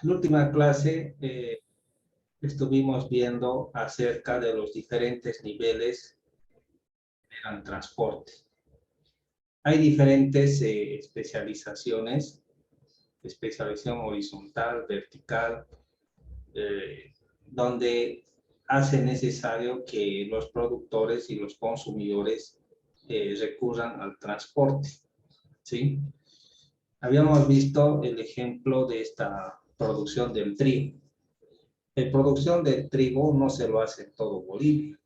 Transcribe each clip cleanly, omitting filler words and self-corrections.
la última clase estuvimos viendo acerca de los diferentes niveles del transporte. Hay diferentes especializaciones, especialización horizontal, vertical, donde hace necesario que los productores y los consumidores recurran al transporte, ¿sí? Habíamos visto el ejemplo de esta producción del trigo. La producción del trigo no se lo hace en todo Bolivia.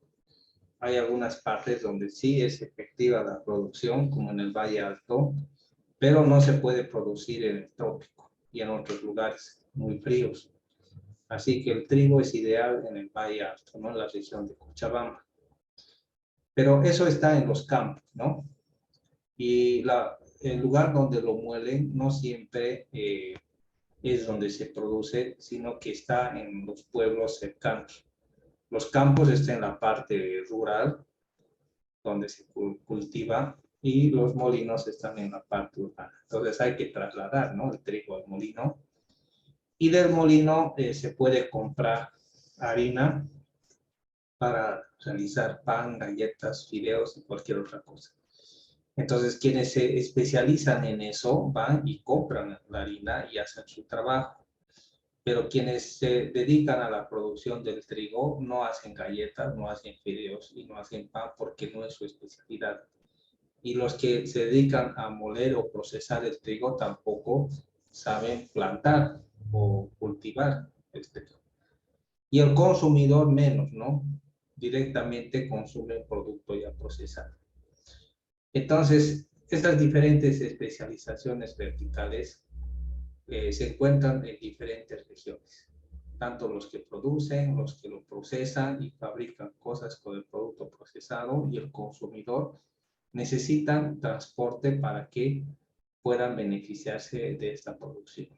Hay algunas partes donde sí es efectiva la producción, como en el Valle Alto, pero no se puede producir en el trópico y en otros lugares muy fríos. Así que el trigo es ideal en el Valle Alto, ¿no? En la región de Cochabamba. Pero eso está en los campos, ¿no? Y el lugar donde lo muelen no siempre es donde se produce, sino que está en los pueblos cercanos. Los campos están en la parte rural, donde se cultiva, y los molinos están en la parte urbana. Entonces hay que trasladar, ¿no? El trigo al molino. Y del molino se puede comprar harina para realizar pan, galletas, fideos y cualquier otra cosa. Entonces, quienes se especializan en eso van y compran la harina y hacen su trabajo. Pero quienes se dedican a la producción del trigo no hacen galletas, no hacen fideos y no hacen pan porque no es su especialidad. Y los que se dedican a moler o procesar el trigo tampoco saben plantar o cultivar el trigo. Y el consumidor menos, ¿no? Directamente consume el producto ya procesado. Entonces, estas diferentes especializaciones verticales se encuentran en diferentes regiones. Tanto los que producen, los que lo procesan y fabrican cosas con el producto procesado y el consumidor necesitan transporte para que puedan beneficiarse de esta producción.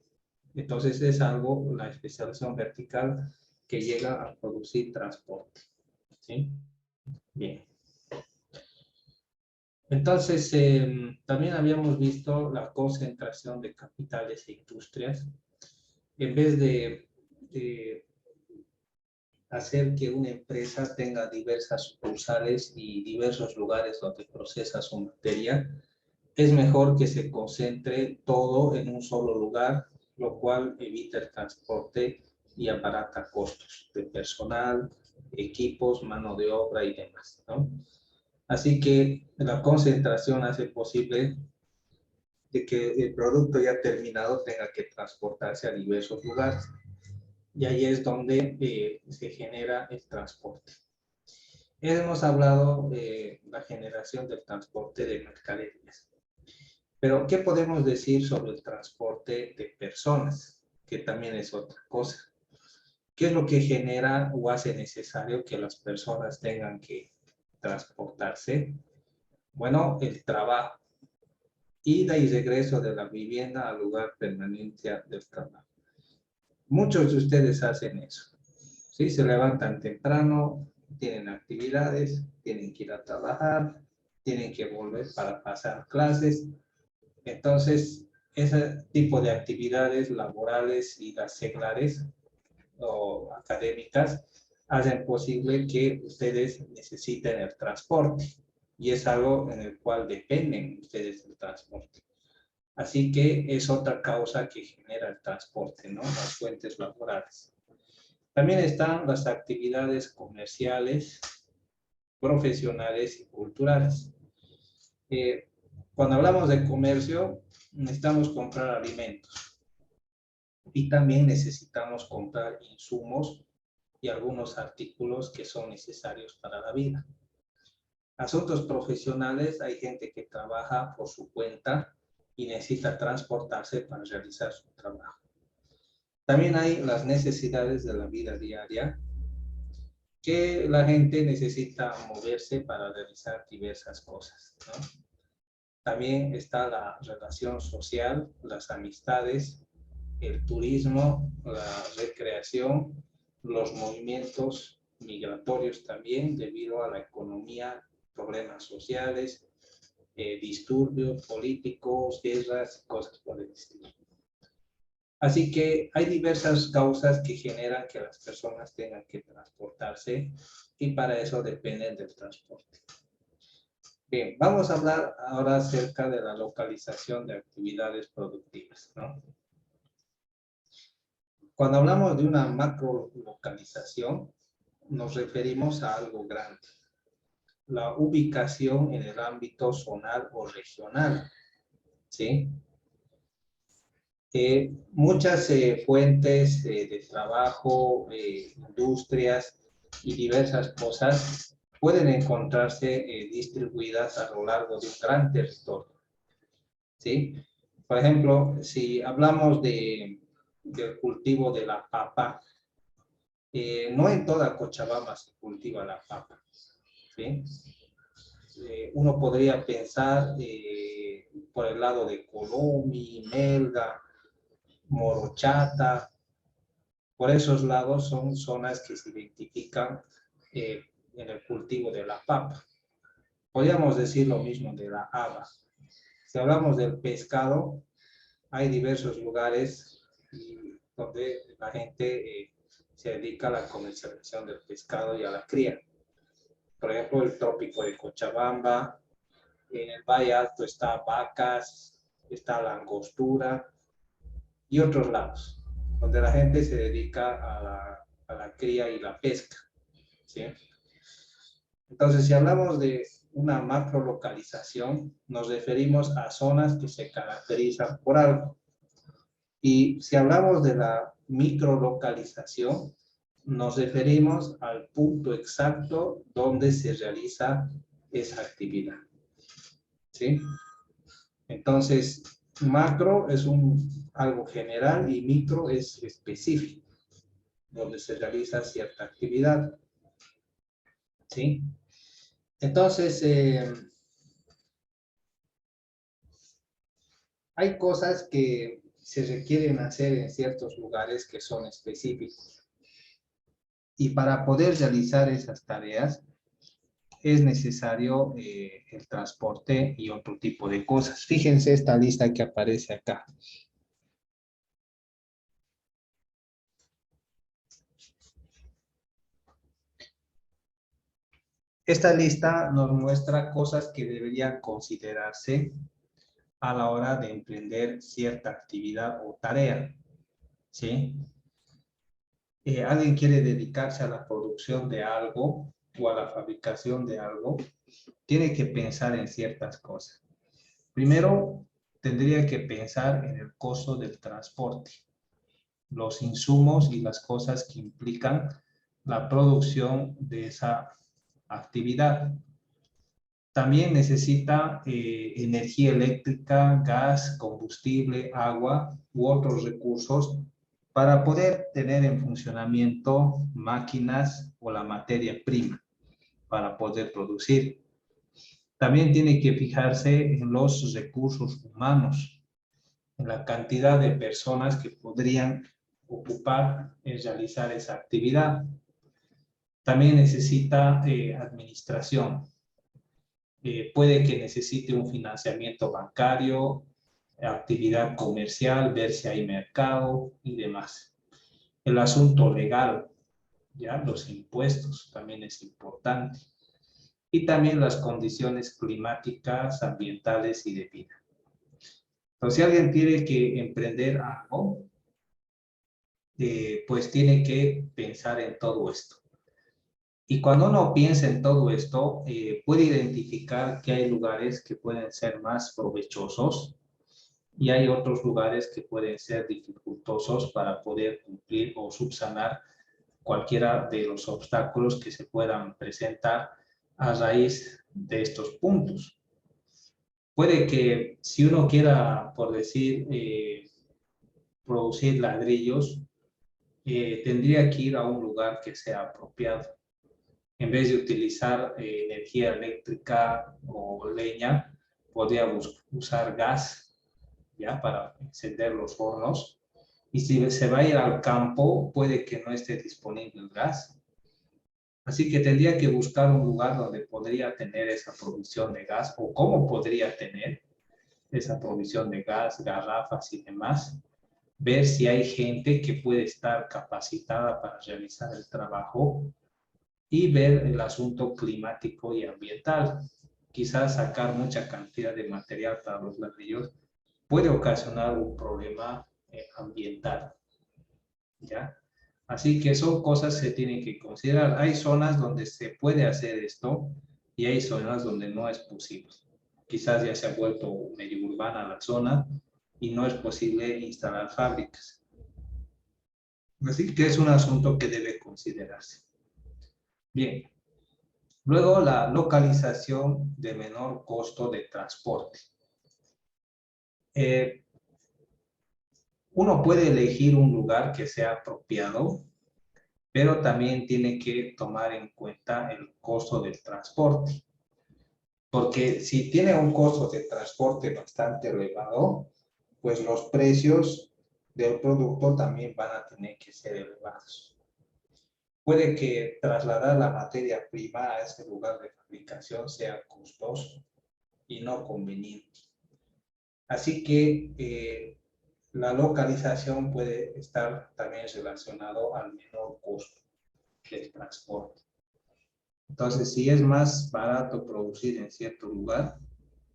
Entonces es algo, la especialización vertical que llega a producir transporte. ¿Sí? Bien. Entonces, también habíamos visto la concentración de capitales e industrias. En vez de hacer que una empresa tenga diversas sucursales y diversos lugares donde procesa su materia, es mejor que se concentre todo en un solo lugar, lo cual evita el transporte y abarata costos de personal, equipos, mano de obra y demás, ¿no? Así que la concentración hace posible de que el producto ya terminado tenga que transportarse a diversos lugares. Y ahí es donde se genera el transporte. Hemos hablado de la generación del transporte de mercaderías. Pero, ¿qué podemos decir sobre el transporte de personas? Que también es otra cosa. ¿Qué es lo que genera o hace necesario que las personas tengan que transportarse? Bueno, el trabajo. Ida y regreso de la vivienda al lugar permanente del trabajo. Muchos de ustedes hacen eso. ¿Sí? Se levantan temprano, tienen actividades, tienen que ir a trabajar, tienen que volver para pasar clases. Entonces, ese tipo de actividades laborales y las seglares o académicas hacen posible que ustedes necesiten el transporte y es algo en el cual dependen ustedes del transporte. Así que es otra causa que genera el transporte, ¿no? Las fuentes laborales. También están las actividades comerciales, profesionales y culturales. Cuando hablamos de comercio, necesitamos comprar alimentos y también necesitamos comprar insumos y algunos artículos que son necesarios para la vida. Asuntos profesionales, hay gente que trabaja por su cuenta y necesita transportarse para realizar su trabajo. También hay las necesidades de la vida diaria, que la gente necesita moverse para realizar diversas cosas, ¿no? También está la relación social, las amistades, el turismo, la recreación, los movimientos migratorios también debido a la economía, problemas sociales, disturbios políticos, guerras, cosas por el estilo. Así que hay diversas causas que generan que las personas tengan que transportarse y para eso dependen del transporte. Bien, vamos a hablar ahora acerca de la localización de actividades productivas, ¿no? Cuando hablamos de una macro localización, nos referimos a algo grande. La ubicación en el ámbito zonal o regional, ¿sí? Muchas fuentes de trabajo, industrias y diversas cosas pueden encontrarse distribuidas a lo largo de un gran territorio, ¿sí? Por ejemplo, si hablamos del cultivo de la papa, no en toda Cochabamba se cultiva la papa, ¿sí? Uno podría pensar por el lado de Colomi, Melga, Morochata, por esos lados son zonas que se identifican eh, en el cultivo de la papa. Podríamos decir lo mismo de la haba. Si hablamos del pescado, hay diversos lugares donde la gente se dedica a la comercialización del pescado y a la cría. Por ejemplo, el trópico de Cochabamba, en el Valle Alto está Vacas, está la Angostura y otros lados, donde la gente se dedica a la cría y la pesca, ¿sí? Entonces, si hablamos de una macrolocalización, nos referimos a zonas que se caracterizan por algo. Y si hablamos de la microlocalización, nos referimos al punto exacto donde se realiza esa actividad, ¿sí? Entonces, macro es algo general y micro es específico, donde se realiza cierta actividad, ¿sí? Entonces, hay cosas que se requieren hacer en ciertos lugares que son específicos. Y para poder realizar esas tareas, es necesario el transporte y otro tipo de cosas. Fíjense esta lista que aparece acá. Esta lista nos muestra cosas que deberían considerarse a la hora de emprender cierta actividad o tarea, ¿sí? Alguien quiere dedicarse a la producción de algo o a la fabricación de algo, tiene que pensar en ciertas cosas. Primero, tendría que pensar en el costo del transporte, los insumos y las cosas que implican la producción de esa actividad. También necesita energía eléctrica, gas, combustible, agua u otros recursos para poder tener en funcionamiento máquinas o la materia prima para poder producir. También tiene que fijarse en los recursos humanos, en la cantidad de personas que podrían ocupar en realizar esa actividad. También necesita administración. Puede que necesite un financiamiento bancario, actividad comercial, ver si hay mercado y demás. El asunto legal, ya los impuestos también es importante. Y también las condiciones climáticas, ambientales y de vida. Entonces, si alguien tiene que emprender algo, pues tiene que pensar en todo esto. Y cuando uno piensa en todo esto, puede identificar que hay lugares que pueden ser más provechosos y hay otros lugares que pueden ser dificultosos para poder cumplir o subsanar cualquiera de los obstáculos que se puedan presentar a raíz de estos puntos. Puede que si uno quiera, por decir, producir ladrillos, tendría que ir a un lugar que sea apropiado. En vez de utilizar energía eléctrica o leña, podría usar gas, ¿ya? Para encender los hornos. Y si se va a ir al campo, puede que no esté disponible el gas. Así que tendría que buscar un lugar donde podría tener esa provisión de gas o cómo podría tener esa provisión de gas, garrafas y demás, ver si hay gente que puede estar capacitada para realizar el trabajo y ver el asunto climático y ambiental. Quizás sacar mucha cantidad de material para los ladrillos puede ocasionar un problema ambiental, ¿ya? Así que son cosas que se tienen que considerar. Hay zonas donde se puede hacer esto y hay zonas donde no es posible. Quizás ya se ha vuelto medio urbana la zona y no es posible instalar fábricas. Así que es un asunto que debe considerarse. Bien, luego la localización de menor costo de transporte. Uno puede elegir un lugar que sea apropiado, pero también tiene que tomar en cuenta el costo del transporte. Porque si tiene un costo de transporte bastante elevado, pues los precios del producto también van a tener que ser elevados. Puede que trasladar la materia prima a ese lugar de fabricación sea costoso y no conveniente. Así que la localización puede estar también relacionado al menor costo del transporte. Entonces, si es más barato producir en cierto lugar,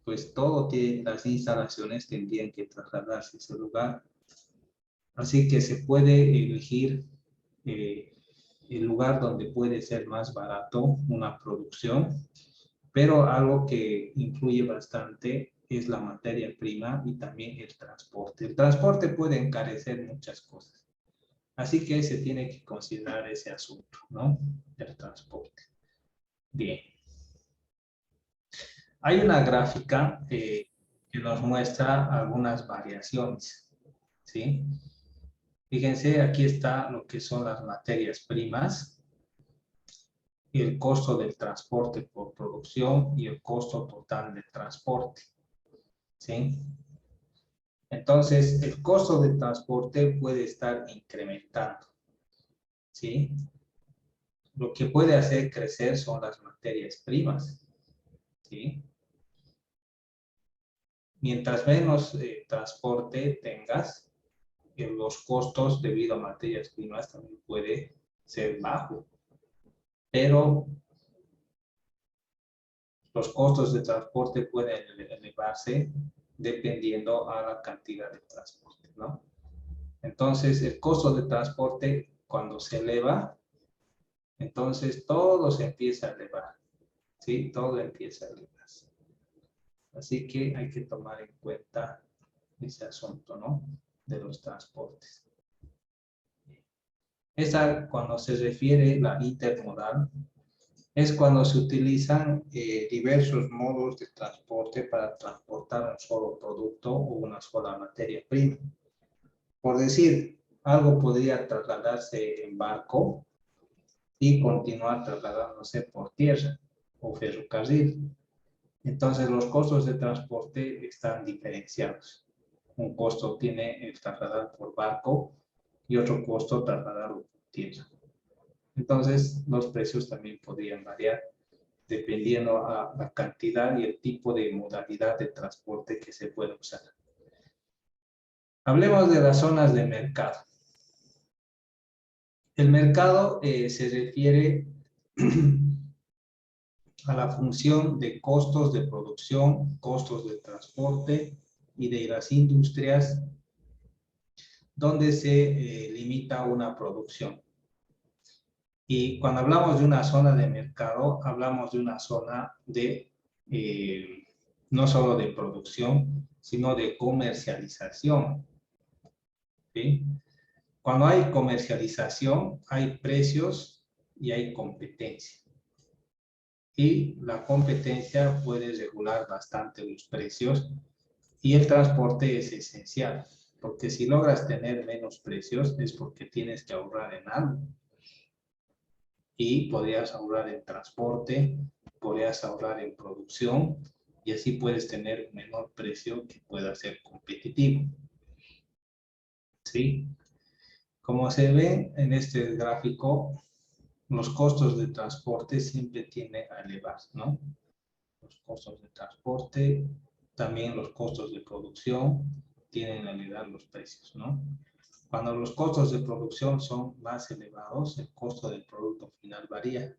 pues las instalaciones tendrían que trasladarse a ese lugar. Así que se puede elegir el lugar donde puede ser más barato una producción, pero algo que influye bastante es la materia prima y también el transporte. El transporte puede encarecer muchas cosas. Así que se tiene que considerar ese asunto, ¿no? El transporte. Bien. Hay una gráfica que nos muestra algunas variaciones, ¿sí? Fíjense, aquí está lo que son las materias primas, el costo del transporte por producción y el costo total del transporte, ¿sí? Entonces, el costo del transporte puede estar incrementando, ¿sí? Lo que puede hacer crecer son las materias primas, ¿sí? Mientras menos transporte tengas, los costos debido a materias primas también puede ser bajo, pero los costos de transporte pueden elevarse dependiendo a la cantidad de transporte, ¿no? Entonces, el costo de transporte, cuando se eleva, entonces todo se empieza a elevar, ¿sí? Todo empieza a elevarse. Así que hay que tomar en cuenta ese asunto, ¿no? De los transportes. Esa, cuando se refiere a la intermodal, es cuando se utilizan diversos modos de transporte para transportar un solo producto o una sola materia prima. Por decir, algo podría trasladarse en barco y continuar trasladándose por tierra o ferrocarril. Entonces, los costos de transporte están diferenciados. Un costo tiene el trasladar por barco y otro costo trasladarlo por tierra. Entonces, los precios también podrían variar dependiendo a la cantidad y el tipo de modalidad de transporte que se puede usar. Hablemos de las zonas de mercado. El mercado se refiere a la función de costos de producción, costos de transporte y de las industrias donde se limita una producción. Y cuando hablamos de una zona de mercado, hablamos de una zona de no solo de producción, sino de comercialización, ¿sí? Cuando hay comercialización, hay precios y hay competencia. Y la competencia puede regular bastante los precios y el transporte es esencial, porque si logras tener menos precios es porque tienes que ahorrar en algo. Y podrías ahorrar en transporte, podrías ahorrar en producción y así puedes tener un menor precio que pueda ser competitivo. ¿Sí? Como se ve en este gráfico, los costos de transporte siempre tienden a elevar, ¿no? Los costos de transporte, también los costos de producción tienden a elevar los precios, ¿no? Cuando los costos de producción son más elevados, el costo del producto final varía.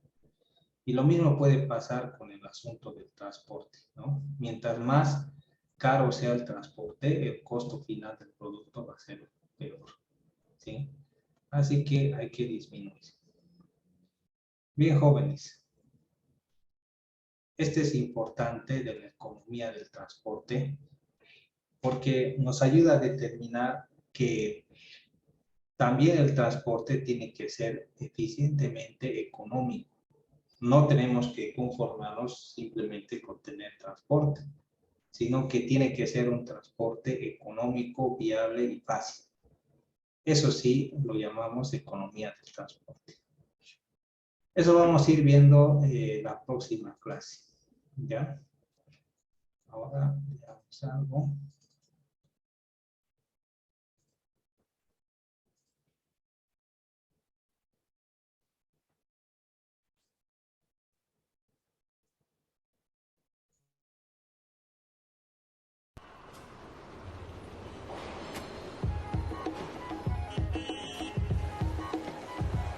Y lo mismo puede pasar con el asunto del transporte, ¿no? Mientras más caro sea el transporte, el costo final del producto va a ser peor, ¿sí? Así que hay que disminuir. Bien, jóvenes, este es importante de la economía del transporte porque nos ayuda a determinar que también el transporte tiene que ser eficientemente económico. No tenemos que conformarnos simplemente con tener transporte, sino que tiene que ser un transporte económico, viable y fácil. Eso sí, lo llamamos economía del transporte. Eso vamos a ir viendo la próxima clase. ¿Ya? Ahora veamos algo.